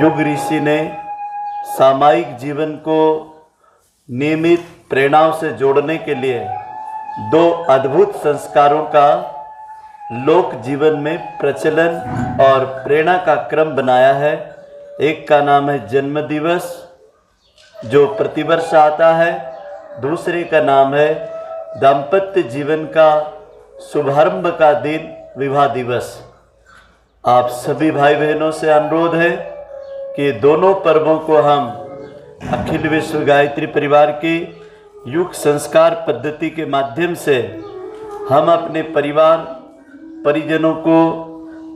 युग ऋषि ने सामायिक जीवन को नियमित प्रेरणाओं से जोड़ने के लिए दो अद्भुत संस्कारों का लोक जीवन में प्रचलन और प्रेरणा का क्रम बनाया है। एक का नाम है जन्म दिवस जो प्रतिवर्ष आता है, दूसरे का नाम है दाम्पत्य जीवन का शुभारंभ का दिन विवाह दिवस। आप सभी भाई बहनों से अनुरोध है कि दोनों पर्वों को हम अखिल विश्व गायत्री परिवार की युग संस्कार पद्धति के माध्यम से हम अपने परिवार परिजनों को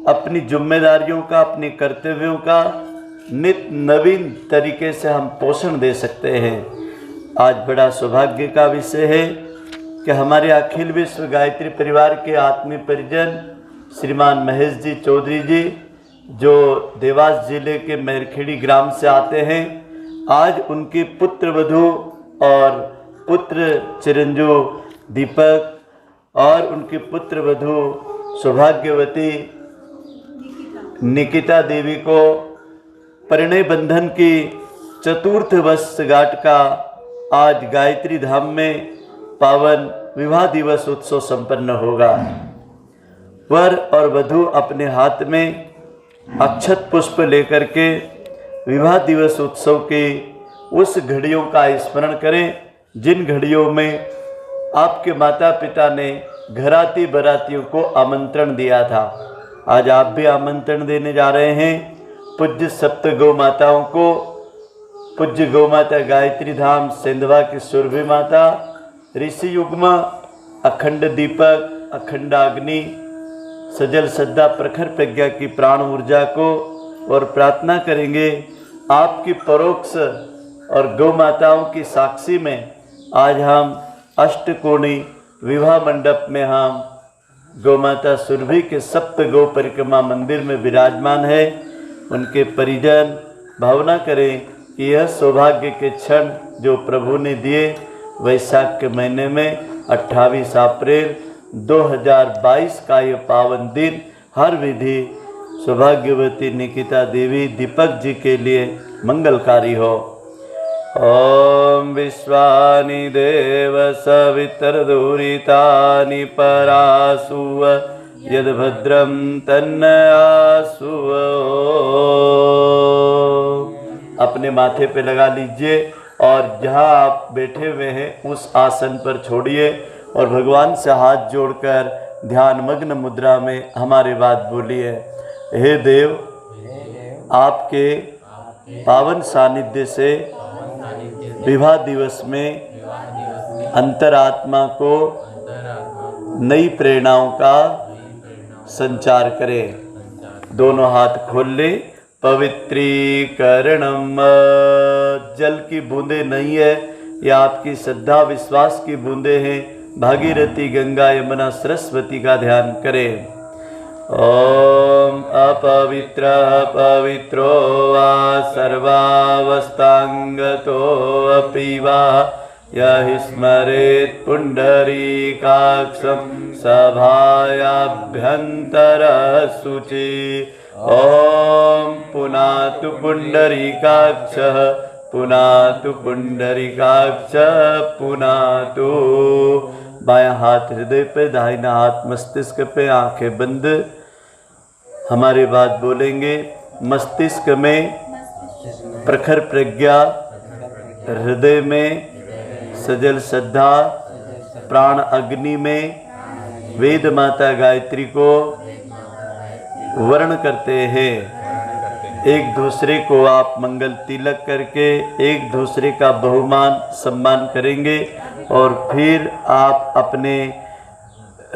अपनी जिम्मेदारियों का, अपने कर्तव्यों का नित नवीन तरीके से हम पोषण दे सकते हैं। आज बड़ा सौभाग्य का विषय है कि हमारे अखिल विश्व गायत्री परिवार के आत्मीय परिजन श्रीमान महेश जी चौधरी जी जो देवास जिले के मैरखेड़ी ग्राम से आते हैं, आज उनकी पुत्र वधू और पुत्र चिरंजू दीपक और उनकी पुत्र वधू सौभाग्यवती निकिता देवी को परिणय बंधन की चतुर्थ वर्षगांठ का आज गायत्री धाम में पावन विवाह दिवस उत्सव संपन्न होगा। वर और वधू अपने हाथ में अक्षत पुष्प लेकर के विवाह दिवस उत्सव की उस घड़ियों का स्मरण करें जिन घड़ियों में आपके माता पिता ने घराती बरातियों को आमंत्रण दिया था। आज आप भी आमंत्रण देने जा रहे हैं पूज्य सप्त गौ माताओं को। पूज्य गौ माता गायत्री धाम सेंधवा की सुरभि माता, ऋषि युग्म, अखंड दीपक, अखंड अग्नि, सजल श्रद्धा प्रखर प्रज्ञा की प्राण ऊर्जा को और प्रार्थना करेंगे आपकी परोक्ष और गौ माताओं की साक्षी में आज हम अष्टकोणी विवाह मंडप में हम गौ माता सुरभि के सप्त गौ परिक्रमा मंदिर में विराजमान है। उनके परिजन भावना करें कि यह सौभाग्य के क्षण जो प्रभु ने दिए वैशाख के महीने में 28 अप्रैल 2022 का ये पावन दिन हर विधि सौभाग्यवती निकिता देवी दीपक जी के लिए मंगलकारी हो। ओम विश्वानि देव सवितर्दुरितानि परासुव यद्भद्रं तन्नयासुव। अपने माथे पे लगा लीजिए और जहाँ आप बैठे हुए हैं उस आसन पर छोड़िए और भगवान से हाथ जोड़कर ध्यान मग्न मुद्रा में हमारी बात बोलिए। हे देव, आपके पावन सानिध्य से विवाह दिवस में अंतरात्मा को नई प्रेरणाओं का संचार करें। दोनों हाथ खोल ले। पवित्रीकरणम, जल की बूंदे नहीं है, यह आपकी श्रद्धा विश्वास की बूंदे हैं। भागीरथी, गंगा, यमुना, सरस्वती का ध्यान करें। ओम अपवित्र पवित्रो वा सर्वावस्थांगतो अपि वा यः स्मरेत् पुंडरीकाक्षं सभायाभ्यन्तरशुचि। ओम पुनातु पुंडरीकाक्षः पुनातु पुंडरीकाक्षः पुनातु। बायां हाथ हृदय पे, दाहिना हाथ मस्तिष्क पे, आंखें बंद। हमारी बात बोलेंगे। मस्तिष्क में प्रखर प्रज्ञा, हृदय में सजल श्रद्धा, प्राण अग्नि में वेद माता गायत्री को वर्ण करते हैं। एक दूसरे को आप मंगल तिलक करके एक दूसरे का बहुमान सम्मान करेंगे और फिर आप अपने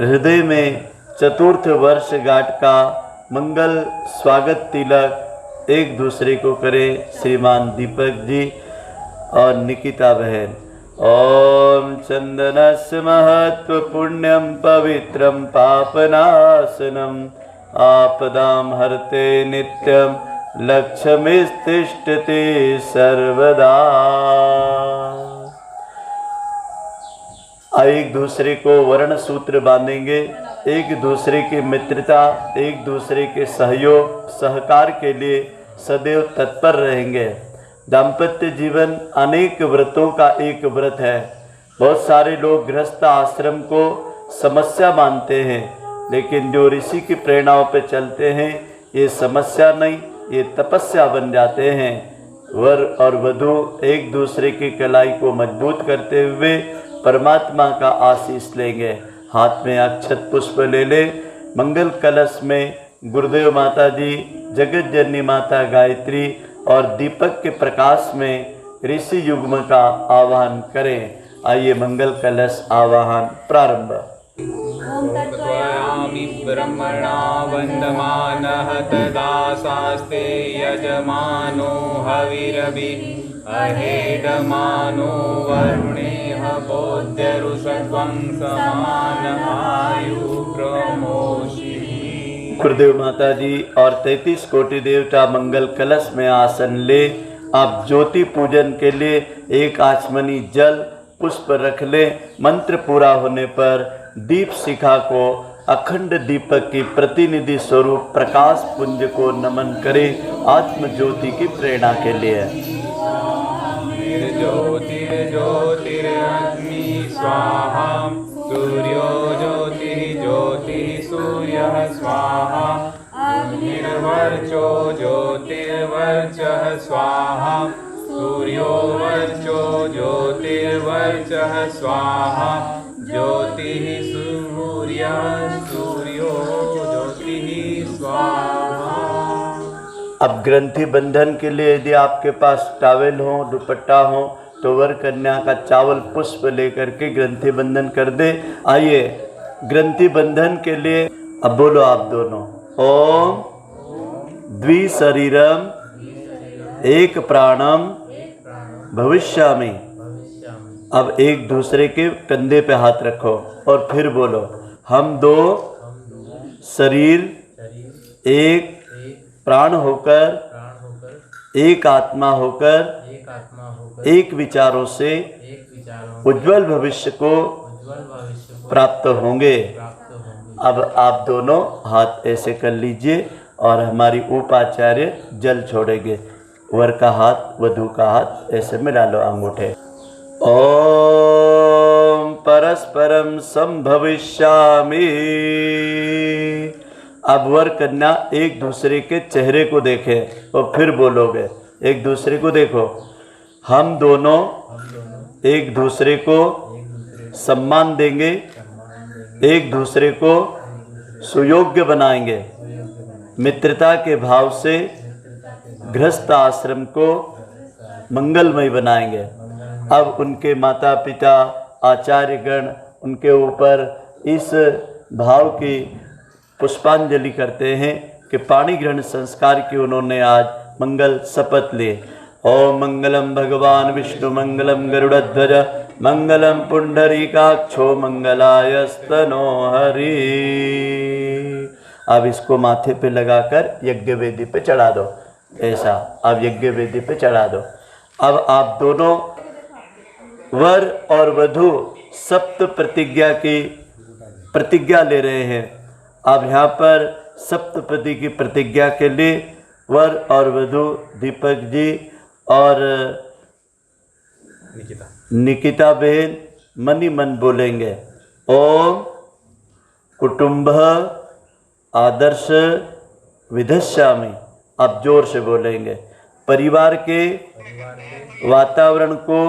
हृदय में चतुर्थ वर्षगांठ का मंगल स्वागत तिलक एक दूसरे को करें। श्रीमान दीपक जी और निकिता बहन। ओम चंदनस्य महत्व पुण्यम पवित्रम पापनाशनम आपदाम हरते नित्यम लक्ष्मीस्तिष्ठति सर्वदा। एक दूसरे को वर्ण सूत्र बांधेंगे, एक दूसरे की मित्रता, एक दूसरे के सहयोग सहकार के लिए सदैव तत्पर रहेंगे। दाम्पत्य जीवन अनेक व्रतों का एक व्रत है। बहुत सारे लोग गृहस्थ आश्रम को समस्या मानते हैं, लेकिन जो ऋषि की प्रेरणाओं पर चलते हैं ये समस्या नहीं, ये तपस्या बन जाते हैं। वर और वधू एक दूसरे की कलाई को मजबूत करते हुए परमात्मा का आशीष लेंगे। हाथ में अक्षत पुष्प ले ले। मंगल कलश में गुरुदेव माता जी, जगत जननी माता गायत्री और दीपक के प्रकाश में ऋषि युग्म का आवाहन करें। आइए मंगल कलश आवाहन प्रारंभ। त्वयामि ब्रह्मणा वन्दमानः तदा शास्ते यजमानो हविरभिः अहेडमानो वरुणेह बोध्यरुषत्वं समान आयु प्रमोषि। गुरुदेव माता जी और 33 कोटि देवता मंगल कलश में आसन ले। आप ज्योति पूजन के लिए एक आचमनी जल पुष्प रख ले। मंत्र पूरा होने पर दीप शिखा को अखंड दीपक की प्रतिनिधि स्वरूप प्रकाश पुंज को नमन करें आत्म ज्योति की प्रेरणा के लिए। ज्योतिर्ज्योतिरग्नि स्वाहा सूर्यो ज्योतिः सूर्यः स्वाहा अग्निर्वर्चो ज्योतिर्वर्चः स्वाहा सूर्यो वर्चो ज्योतिर्वर्चः स्वाहा ज्योतिः सूर्यः सूर्यो ज्योतिः स्वाहा। अब ग्रंथि बंधन के लिए यदि आपके पास टॉवेल हो, दुपट्टा हो तो वर कन्या का चावल पुष्प लेकर के ग्रंथि बंधन कर दे। आइए ग्रंथि बंधन के लिए अब बोलो आप दोनों, ओम द्विशरीरम एक प्राणम भविष्यामि। अब एक दूसरे के कंधे पे हाथ रखो और फिर बोलो, हम दो शरीर एक प्राण होकर एक आत्मा होकर एक विचारों से उज्जवल भविष्य को प्राप्त होंगे। अब आप दोनों हाथ ऐसे कर लीजिए और हमारी उपाचार्य जल छोड़ेंगे। वर का हाथ वधू का हाथ ऐसे मिला लो अंगूठे। ओम परस्परम संभविष्यामि। अब वर कन्या एक दूसरे के चेहरे को देखें और फिर बोलोगे, एक दूसरे को देखो। हम दोनों एक दूसरे को सम्मान देंगे, एक दूसरे को सुयोग्य बनाएंगे, मित्रता के भाव से गृहस्थ आश्रम को मंगलमय बनाएंगे। अब उनके माता पिता आचार्यगण उनके ऊपर इस भाव की पुष्पांजलि करते हैं कि पाणी ग्रहण संस्कार की उन्होंने आज मंगल शपथ ली। ओम मंगलम भगवान विष्णु मंगलम गरुड़ध्वज मंगलम पुंडरीकाक्षो मंगलायस्तनो हरि। अब इसको माथे पे लगाकर यज्ञ वेदी पे चढ़ा दो। ऐसा अब यज्ञ वेदी पे चढ़ा दो। अब आप दोनों वर और वधू सप्त प्रतिज्ञा की प्रतिज्ञा ले रहे हैं। अब यहाँ पर सप्तपदी की प्रतिज्ञा के लिए वर और वधू दीपक जी और निकिता बहन मनी मन बोलेंगे, ओम कुटुंब आदर्श विधस्यामि। आप जोर से बोलेंगे। परिवार के वातावरण को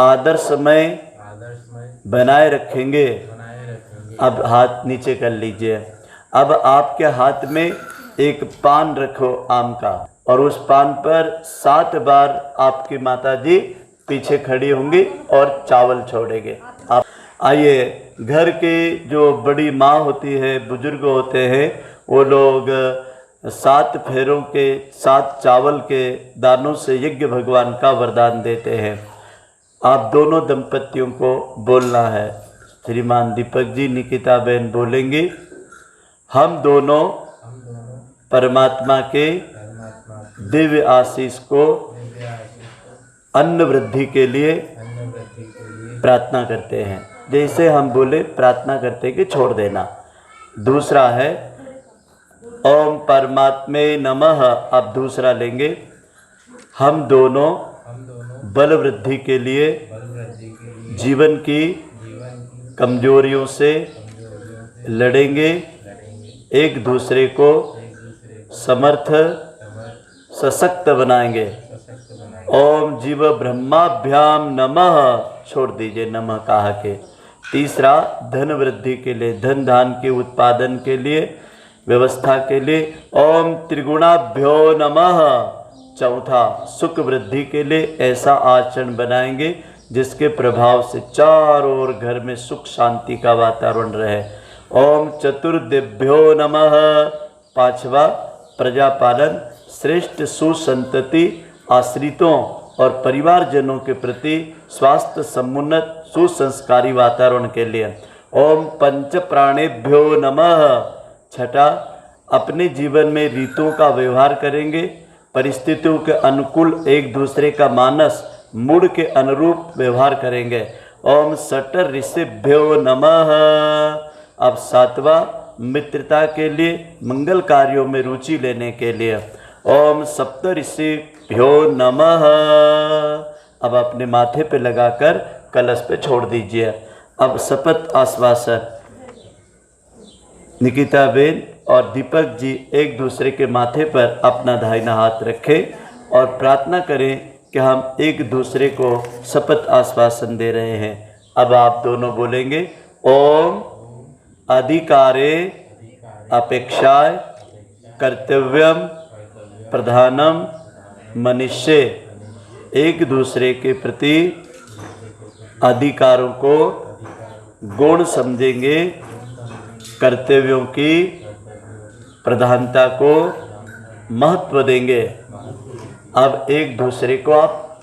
आदर्शमय बनाए रखेंगे। अब हाथ नीचे कर लीजिए। अब आपके हाथ में एक पान रखो आम का, और उस पान पर 7 बार आपकी माता जी पीछे खड़ी होंगी और चावल छोड़ेंगे। आप आइए, घर के जो बड़ी माँ होती है, बुजुर्ग होते हैं, वो लोग 7 फेरों के 7 चावल के दानों से यज्ञ भगवान का वरदान देते हैं। आप दोनों दंपतियों को बोलना है। श्रीमान दीपक जी, निकिता बहन बोलेंगे, हम दोनों परमात्मा के दिव्य आशीष को अन्न वृद्धि के लिए प्रार्थना करते हैं। जैसे हम बोले प्रार्थना करते कि छोड़ देना। दूसरा है ओम परमात्मे नमः। अब दूसरा लेंगे, हम दोनों बल वृद्धि के लिए जीवन की कमजोरियों से लड़ेंगे, एक दूसरे को समर्थ सशक्त बनाएंगे। ओम जीव ब्रह्माभ्याम नमः। छोड़ दीजिए नमः कहा के। तीसरा धन वृद्धि के लिए, धन धान के उत्पादन के लिए, व्यवस्था के लिए ओम त्रिगुणाभ्यो नमः। चौथा सुख वृद्धि के लिए ऐसा आचरण बनाएंगे जिसके प्रभाव से चारों ओर घर में सुख शांति का वातावरण रहे। ओम चतुर्दिभ्यो नमः। पांचवा प्रजापालन, श्रेष्ठ सुसंतति, आश्रितों और परिवारजनों के प्रति स्वास्थ्य समुन्नत सुसंस्कारी वातावरण के लिए ओम पंच प्राणेभ्यो नमः। छठा अपने जीवन में रीतों का व्यवहार करेंगे, परिस्थितियों के अनुकूल एक दूसरे का मानस मूड के अनुरूप व्यवहार करेंगे। ओम सटर ऋषिभ्यो नमः। अब सातवां मित्रता के लिए, मंगल कार्यों में रुचि लेने के लिए ओम सप्त ऋषिभ्यो नमः। अब अपने माथे पे लगाकर कलश पे छोड़ दीजिए। अब शपथ आश्वासन, निकिता बेन और दीपक जी एक दूसरे के माथे पर अपना दाहिना हाथ रखें और प्रार्थना करें कि हम एक दूसरे को शपथ आश्वासन दे रहे हैं। अब आप दोनों बोलेंगे ओम अधिकारे अपेक्षाय कर्तव्यम प्रधानम मनुष्य। एक दूसरे के प्रति अधिकारों को गुण समझेंगे, कर्तव्यों की प्रधानता को महत्व देंगे। अब एक दूसरे को आप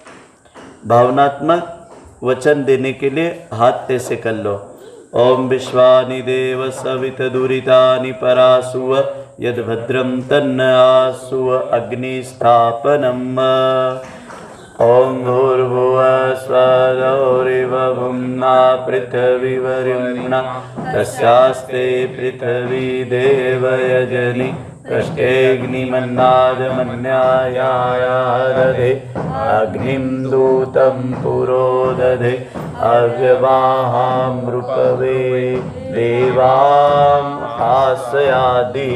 भावनात्मक वचन देने के लिए हाथ ऐसे कर लो। ओम विश्वानि देव सवित दुरितानि परासुव यद भद्रम तन्न आसुव अग्निस्थापनम। ओम भूर्भुवः स्वः भुम्ना पृथिवी वरुणा तस्यास्ते पृथिवी देव यजनि कष्टेऽग्निमन्नाद मन्यायाया दधे अग्निं दूतं पुरो दधे अव्यवाहां रूपवे देवां आसयादि।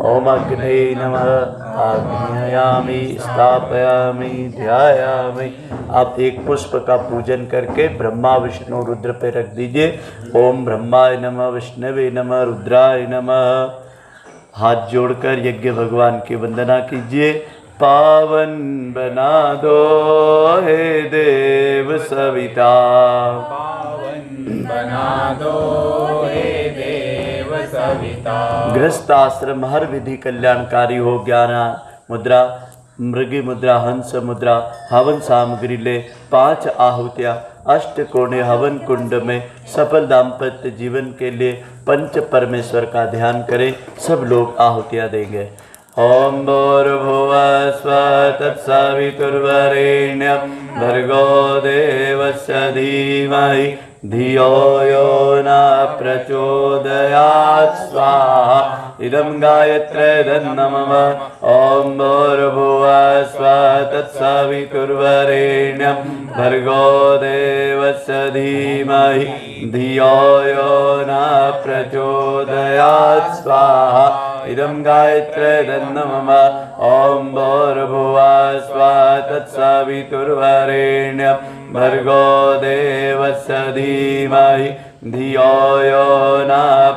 ओम अग्ने नमः। आज्ञायामि स्थापयामि ध्यायामि। आप एक पुष्प का पूजन करके ब्रह्मा विष्णु रुद्र पे रख दीजिए। ओम ब्रह्माय नमः, विष्णवे नमः, रुद्राय नमः। हाथ जोड़कर यज्ञ भगवान की वंदना कीजिए। पावन बना दो हे देव सविता, पावन बना दो हे देव सविता। गृहस्थ आश्रम हर विधि कल्याणकारी हो। ज्ञान मुद्रा, मृगी मुद्रा, हंस मुद्रा, हवन सामग्री ले 5 आहुतियाँ अष्टकोणे हवन कुंड में सफल दाम्पत्य जीवन के लिए पंच परमेश्वर का ध्यान करें। सब लोग आहुतियाँ देंगे। ओम भूर्भुवः स्वः तत्सवितुर्वरेण्यं भर्गो देवस्य धीमहि धियो यो न प्रचोदयात् स्वाहा। इदं गायत्र्येदन्नमः। ओम भूर्भुवः स्वः तत्सवितुर्वरेण्यं भर्गो देवस्य धीमहि धियो यो न प्रचोदयात् स्वाहा। इदं गायत्र्येदन्नमः। ओम भूर्भुवः स्वः तत्सवितुर्वरेण्यं भर्गो देवस्य धीमहि धियो यो न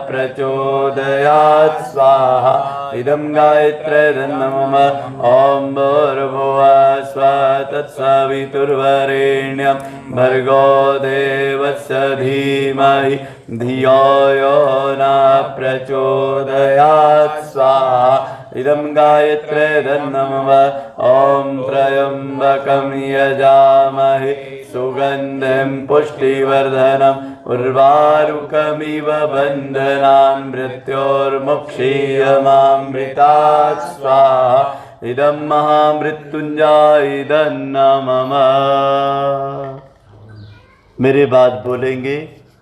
प्रचोदयात् स्वाहा। इदं गायत्र्येदन्नमः। ओम भूर्भुवः स्वः तत्सवितुर्वरेण्यं भर्गो देवस्य धीमहि धियो यो न प्रचोदयात् स्वाहा। इदं गायत्र्येदन्नमः। ओम त्र्यंबकं यजामहे सुगन्धिं पुष्टिवर्धनम् उर्वारुकमिव बन्धनान् मृत्योर्मुक्षीयमामृतात् स्वाहा। इदं महामृत्युञ्जय इदं नमः। मेरे बाद बोलेंगे,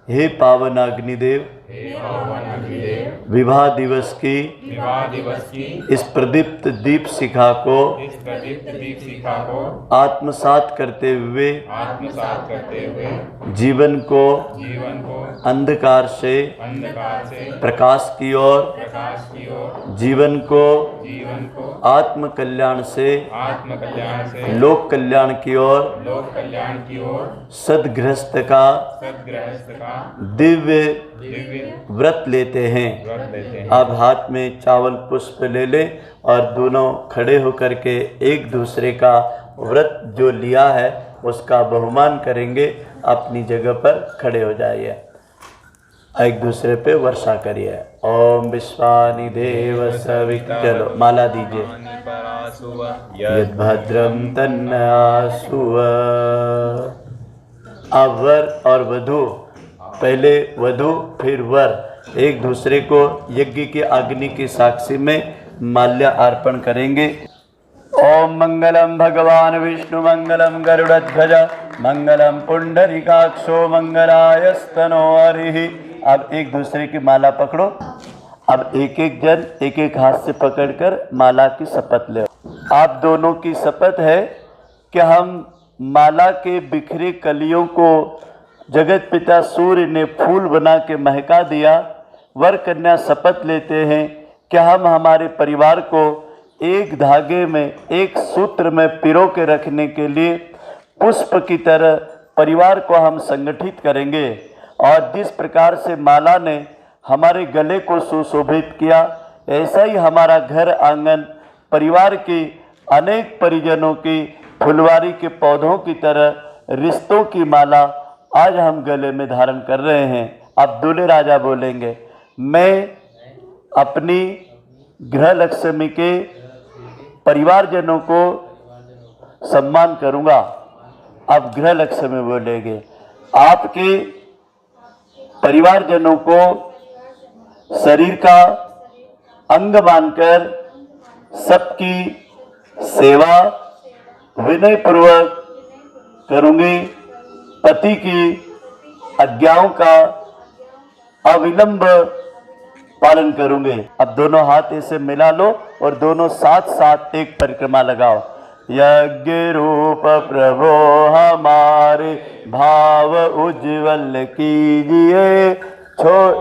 हे पावन अग्निदेव, हे पावन अग्निदेव, विवाह दिवस की विवाह दिवस की इस प्रदीप्त दीप शिखा को इस प्रदीप्त दीप शिखा को आत्मसात करते हुए आत्मसात करते हुए जीवन को जीवन को अंधकार से अंधकार से प्रकाश की ओर, प्रकाश की ओर, जीवन को जीवन को आत्म कल्याण से आत्म कल्याण से लोक कल्याण की ओर, लोक कल्याण की ओर, सदगृहस्थ का सदगृहस्थ का दिव्य दिव्य व्रत लेते हैं। व्रत लेते हैं। अब हाथ में चावल पुष्प ले ले और दोनों खड़े होकर के एक दूसरे का व्रत जो लिया है उसका बहुमान करेंगे। अपनी जगह पर खड़े हो जाइए, एक दूसरे पे वर्षा करिए। ओम विश्वानि देव सविता, चलो माला दीजिए। यद भद्रम तन्न आसुव। अब वर और वधु, पहले वधु फिर वर एक दूसरे को यज्ञ की अग्नि की साक्षी में माल्य अर्पण करेंगे। ओम मंगलम भगवान विष्णु मंगलम गरुड़ध्वज मंगलम पुंडरीकाक्षो मंगलायस्तनो हरिः। अब एक दूसरे की माला पकड़ो। अब एक एक जन एक एक हाथ से पकड़कर माला की शपथ ले। आप दोनों की शपथ है कि हम माला के बिखरे कलियों को जगत पिता सूर्य ने फूल बना के महका दिया। वर कन्या शपथ लेते हैं कि हम हमारे परिवार को एक धागे में, एक सूत्र में पिरो के रखने के लिए पुष्प की तरह परिवार को हम संगठित करेंगे। और जिस प्रकार से माला ने हमारे गले को सुशोभित किया, ऐसा ही हमारा घर आंगन परिवार की अनेक परिजनों की फुलवारी के पौधों की तरह रिश्तों की माला आज हम गले में धारण कर रहे हैं। अब दूल्हे राजा बोलेंगे, मैं अपनी गृह लक्ष्मी के परिवारजनों को सम्मान करूंगा। अब गृह लक्ष्मी बोलेंगे, आपके परिवारजनों को शरीर का अंग मानकर सबकी सेवा विनय पूर्वक करूंगी। पति की आज्ञाओं का अविलंब पालन करूंगे। अब दोनों हाथ ऐसे मिला लो और दोनों साथ साथ एक परिक्रमा लगाओ। यज्ञ रूप प्रभो हमारे भाव उज्ज्वल कीजिए। छोड़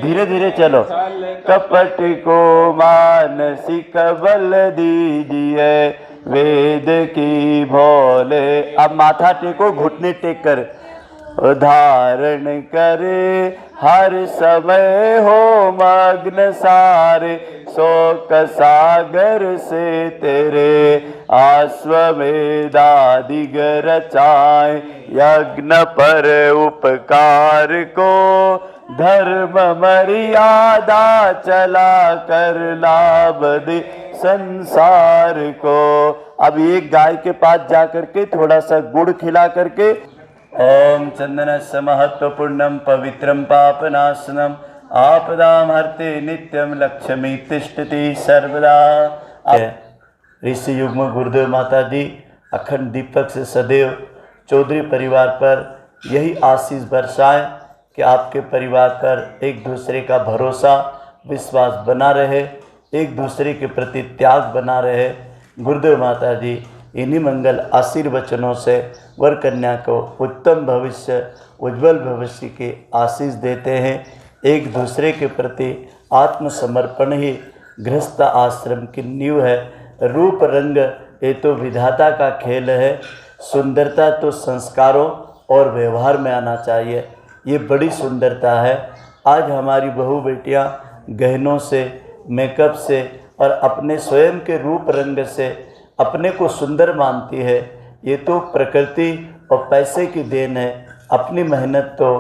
धीरे धीरे चलो। कपट को मानसिक बल दीजिए, वेद की भोले। अब माथा टेको, घुटने टेक कर धारण करे। हर समय हो मग्न सारे, शोक सागर से तेरे आश्वमेधादि रचाए। यज्ञ पर उपकार को धर्म मर्यादा चला कर लाभ दे संसार को। अब एक गाय के पास जा करके थोड़ा सा गुड़ खिला करके, ओम चंदनस्य महत्वपूर्णम पवित्रम पापनाशनम आपदाम हरते नित्यम लक्ष्मी तिष्ठति सर्वदा। ऋषि युग्म गुरुदेव माता जी अखंड दीपक से सदैव चौधरी परिवार पर यही आशीष बरसाएं कि आपके परिवार पर एक दूसरे का भरोसा विश्वास बना रहे, एक दूसरे के प्रति त्याग बना रहे। गुरुदेव माता जी इन्हीं मंगल आशीर्वचनों से वर कन्या को उत्तम भविष्य, उज्जवल भविष्य के आशीष देते हैं। एक दूसरे के प्रति आत्मसमर्पण ही गृहस्थ आश्रम की नींव है। रूप रंग ये तो विधाता का खेल है, सुंदरता तो संस्कारों और व्यवहार में आना चाहिए। ये बड़ी सुंदरता है। आज हमारी बहू बेटियां गहनों से, मेकअप से और अपने स्वयं के रूप रंग से अपने को सुंदर मानती है। ये तो प्रकृति और पैसे की देन है। अपनी मेहनत तो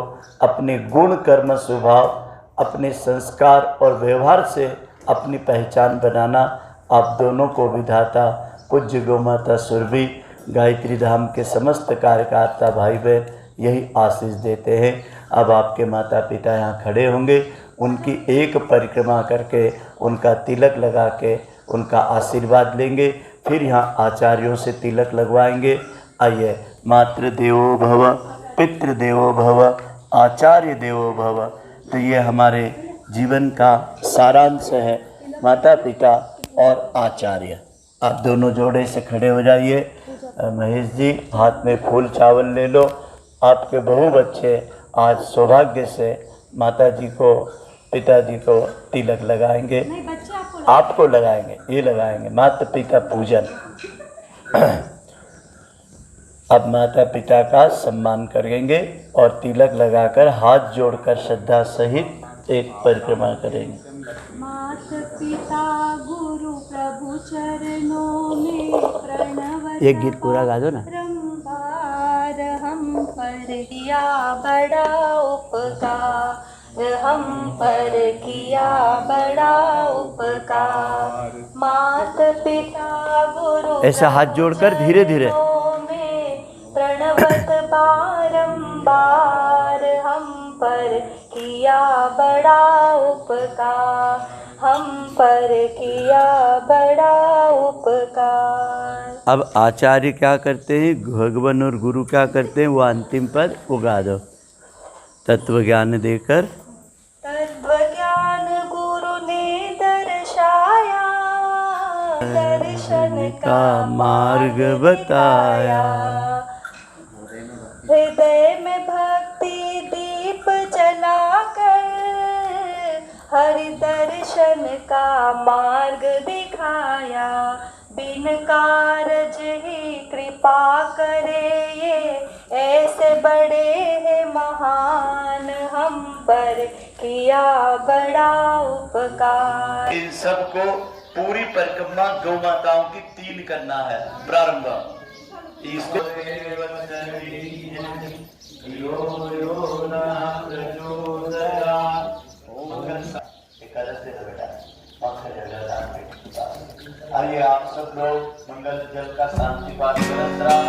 अपने गुण, कर्म, स्वभाव, अपने संस्कार और व्यवहार से अपनी पहचान बनाना आप दोनों को विधाता पूज्य गौ माता सुरभि गायत्री धाम के समस्त कार्यकर्ता भाई बहन यही आशीष देते हैं। अब आपके माता पिता यहाँ खड़े होंगे, उनकी एक परिक्रमा करके उनका तिलक लगा के उनका आशीर्वाद लेंगे। फिर यहाँ आचार्यों से तिलक लगवाएंगे। आइए, मातृ देवो भव, पितृ देवो भव, आचार्य देवो भव। तो ये हमारे जीवन का सारांश है, माता पिता और आचार्य। आप दोनों जोड़े से खड़े हो जाइए। महेश जी हाथ में फूल चावल ले लो। आपके बहू बच्चे आज सौभाग्य से माता जी को पिताजी को तिलक लगाएंगे। आपको लगाएंगे, ये लगाएंगे माता पिता पूजन। अब माता पिता का सम्मान करेंगे और तिलक लगाकर हाथ जोड़कर श्रद्धा सहित एक परिक्रमा करेंगे। माता पिता गुरु प्रभु चरणों में प्रणव एक गीत पूरा गा दो ना। बारंबार हम पर किया बड़ा उपकार, हम पर किया बड़ा उपकार। माता पिता गुरु ऐसा हाथ जोड़कर धीरे धीरे प्रणवत बारंबार हम पर किया बड़ा उपकार, हम पर किया बड़ा उपकार। अब आचार्य क्या करते हैं, भगवान और गुरु क्या करते हैं, वो अंतिम पद वो गा दो। तत्व ज्ञान देकर तत्व ज्ञान गुरु ने दर्शाया, दर्शन का मार्ग बताया। हृदय में भक्ति दीप जलाकर हरि दर्शन का मार्ग दिखाया। बिन कारज ही कृपा करे ये, ऐसे बड़े हैं महान, हम पर किया बड़ा उपकार। इन सबको पूरी परिक्रमा गौ माताओं की 3 करना है। प्रारंभ इसको आइए आप सब लोग मंगल जल का शांति पाठ करें।